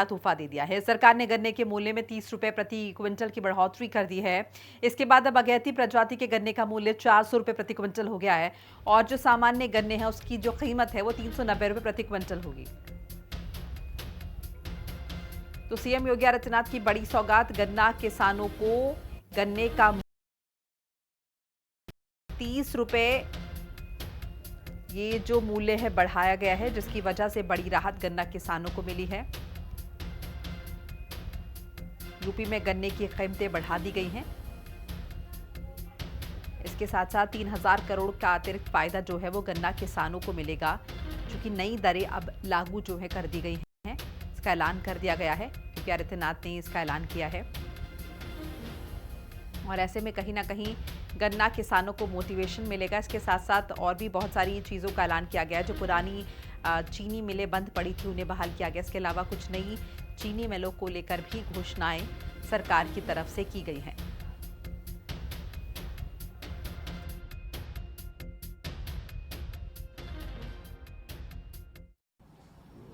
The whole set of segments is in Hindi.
तोहफा दे दिया है। सरकार ने गन्ने के मूल्य में 30 रुपए प्रति क्विंटल की बढ़ोतरी कर दी है। इसके बाद अब अगैती प्रजाति के गन्ने का मूल्य 400 रुपए प्रति क्विंटल हो गया है और जो सामान्य गन्ने हैं उसकी जो कीमत है वो 390 रुपए प्रति क्विंटल होगी। तो सीएम योगी आदित्यनाथ की बड़ी सौगात, गन्ना किसानों को गन्ने का 30 रुपए ये जो मूल्य है बढ़ाया गया है, जिसकी वजह से बड़ी राहत गन्ना किसानों को मिली है। यूपी में गन्ने की कीमतें बढ़ा दी गई हैं। इसके साथ साथ 3000 करोड़ का अतिरिक्त फायदा जो है वो गन्ना किसानों को मिलेगा, क्योंकि नई दरें अब लागू जो है कर दी गई हैं। इसका ऐलान कर दिया गया है क्योंकि आदित्यनाथ ने इसका ऐलान किया है और ऐसे में कहीं ना कहीं गन्ना किसानों को मोटिवेशन मिलेगा। इसके साथ साथ और भी बहुत सारी चीज़ों का ऐलान किया गया है। जो पुरानी चीनी मिलें बंद पड़ी थी उन्हें बहाल किया गया। इसके अलावा कुछ नई चीनी मिलों को लेकर भी घोषणाएं सरकार की तरफ से की गई हैं।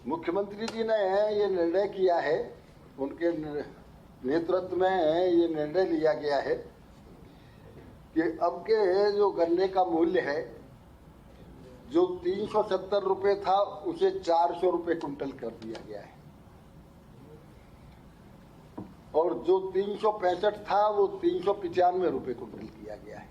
मुख्यमंत्री जी ने ये निर्णय किया है, उनके नेतृत्व में ये निर्णय लिया गया है कि अब के जो गन्ने का मूल्य है जो 370 रुपए था उसे 400 रुपए कुंटल कर दिया गया है और जो 365 था वो 395 रुपए कुंटल किया गया है।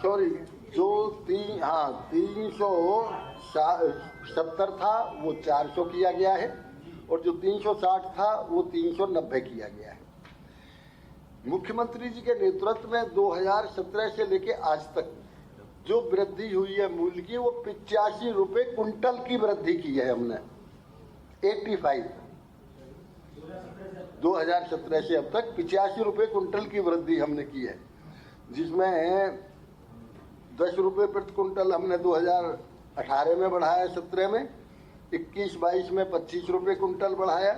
सॉरी, जो 370 था वो 400 किया गया है और जो 360 था वो 390 किया गया है। मुख्यमंत्री जी के नेतृत्व में 2017 से लेके आज तक जो वृद्धि हुई है मूल्य की, वो 85 रुपए कुंटल की वृद्धि की है हमने। 85 2017 से अब तक 85 रुपए कुंटल की वृद्धि हमने की है, जिसमें 10 रुपए प्रति कुंटल हमने 2018 में बढ़ाया, 17 में 21-22 में 25 रुपए कुंटल बढ़ाया,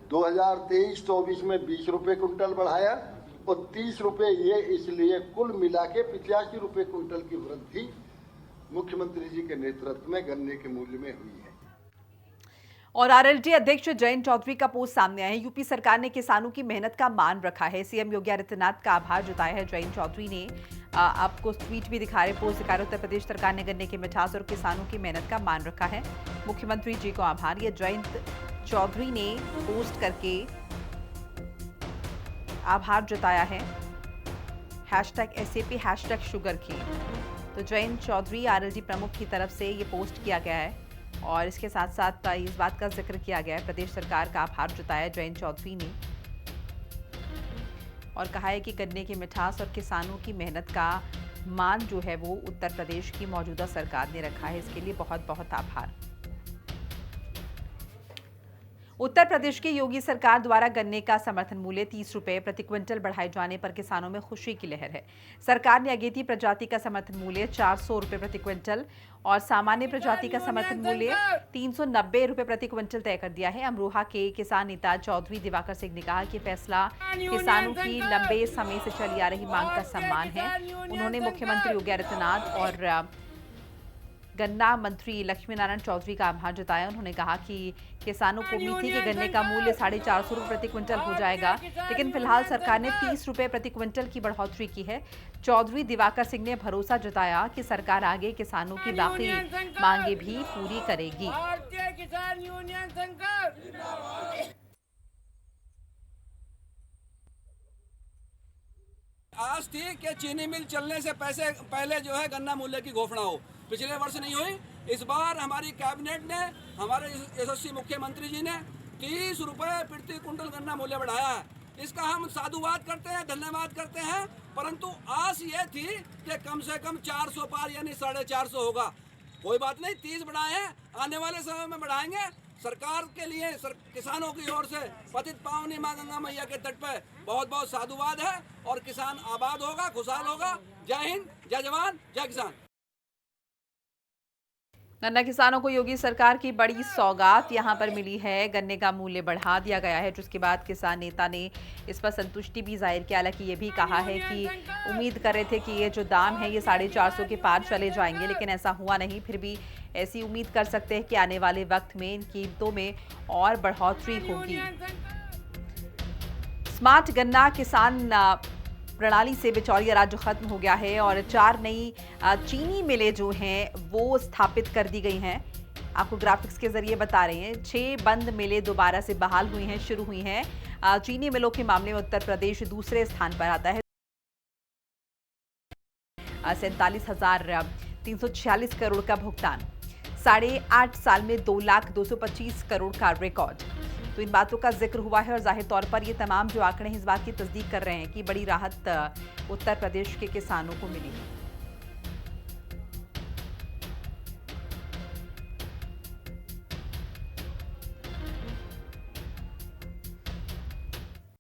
2023-24 में 20 रुपए कुंटल बढ़ाया और 30 रुपए ये इसलिए कुल मिला के 85 रुपए कुंटल की वृद्धि मुख्यमंत्री जी के नेतृत्व में गन्ने के मूल्य में हुई है। और आरएलडी अध्यक्ष जयंत चौधरी का पोस्ट सामने आया है। यूपी सरकार ने किसानों की मेहनत का मान रखा है। सीएम योगी आदित्यनाथ का आभार जताया है जयंत चौधरी ने। आपको ट्वीट भी दिखा रहे, पोस्ट दिखा रहे। उत्तर प्रदेश सरकार ने गन्ने की मिठास और किसानों की मेहनत का मान रखा है। मुख्यमंत्री जी को आभार। ये जयंत चौधरी ने पोस्ट करके आभार जताया है। #SAP #SugarCane। तो जयंत चौधरी आरएलडी प्रमुख की तरफ से ये पोस्ट किया गया है और इसके साथ साथ इस बात का जिक्र किया गया है, प्रदेश सरकार का आभार जताया जयंत चौधरी ने और कहा है कि गन्ने की मिठास और किसानों की मेहनत का मान जो है वो उत्तर प्रदेश की मौजूदा सरकार ने रखा है। इसके लिए बहुत बहुत आभार। उत्तर प्रदेश की योगी सरकार द्वारा गन्ने का समर्थन मूल्य 30 रुपए प्रति क्विंटल बढ़ाए जाने पर किसानों में खुशी की लहर है। सरकार ने अगेती प्रजाति का समर्थन मूल्य 400 रुपए प्रति क्विंटल और सामान्य प्रजाति का समर्थन मूल्य 390 रुपए प्रति क्विंटल तय कर दिया है। अमरोहा के किसान नेता चौधरी दिवाकर सिंह ने कहा कि फैसला किसानों की लंबे समय से चली आ रही मांग का सम्मान है। उन्होंने मुख्यमंत्री योगी आदित्यनाथ और गन्ना मंत्री लक्ष्मीनारायण चौधरी का आभार जताया। उन्होंने कहा कि किसानों को उम्मीद थी कि गन्ने का मूल्य 450 रुपए प्रति क्विंटल हो जाएगा, लेकिन फिलहाल सरकार ने 30 रुपए प्रति क्विंटल की बढ़ोतरी की है। चौधरी दिवाकर सिंह ने भरोसा जताया कि सरकार आगे किसानों की बाकी मांगे भी पूरी करेगी। आज थी कि चीनी मिल चलने से पहले जो है गन्ना मूल्य की घोषणा हो, पिछले वर्ष नहीं हुई। इस बार हमारी कैबिनेट ने, हमारे यशस्वी मुख्यमंत्री जी ने 30 रुपए प्रति कुंटल गन्ना मूल्य बढ़ाया है। इसका हम साधुवाद करते हैं, धन्यवाद करते हैं, परंतु आस ये थी कि कम से कम 400 पार यानी 450 होगा। कोई बात नहीं, 30 बढ़ाए हैं, आने वाले समय में बढ़ाएंगे। सरकार के लिए किसानों की ओर से पतित पावनी मां गंगा मैया के तट पर बहुत बहुत साधुवाद है और किसान आबाद होगा, खुशहाल होगा। जय हिंद, जय जवान, जय किसान। गन्ना किसानों को योगी सरकार की बड़ी सौगात यहां पर मिली है। गन्ने का मूल्य बढ़ा दिया गया है, जिसके बाद किसान नेता ने इस पर संतुष्टि भी जाहिर की। हालांकि ये भी कहा है कि उम्मीद कर रहे थे कि ये जो दाम है ये 450 के पार चले जाएंगे, लेकिन ऐसा हुआ नहीं। फिर भी ऐसी उम्मीद कर सकते हैं कि आने वाले वक्त में इन कीमतों में और बढ़ोतरी होगी। स्मार्ट गन्ना किसान प्रणाली से बिचौलिया राज खत्म हो गया है और 4 नई चीनी मिलें जो हैं वो स्थापित कर दी गई हैं। आपको ग्राफिक्स के जरिए बता रहे हैं। 6 बंद मिलें दोबारा से बहाल हुई हैं, शुरू हुई हैं। चीनी मिलों के मामले में उत्तर प्रदेश दूसरे स्थान पर आता है। 47,346 करोड़ का भुगतान, 8.5 साल में 2,225 करोड़ का रिकॉर्ड। तो इन बातों का जिक्र हुआ है और जाहिर तौर पर ये तमाम जो आंकड़े हैं इस बात की तस्दीक कर रहे हैं कि बड़ी राहत उत्तर प्रदेश के किसानों को मिली है।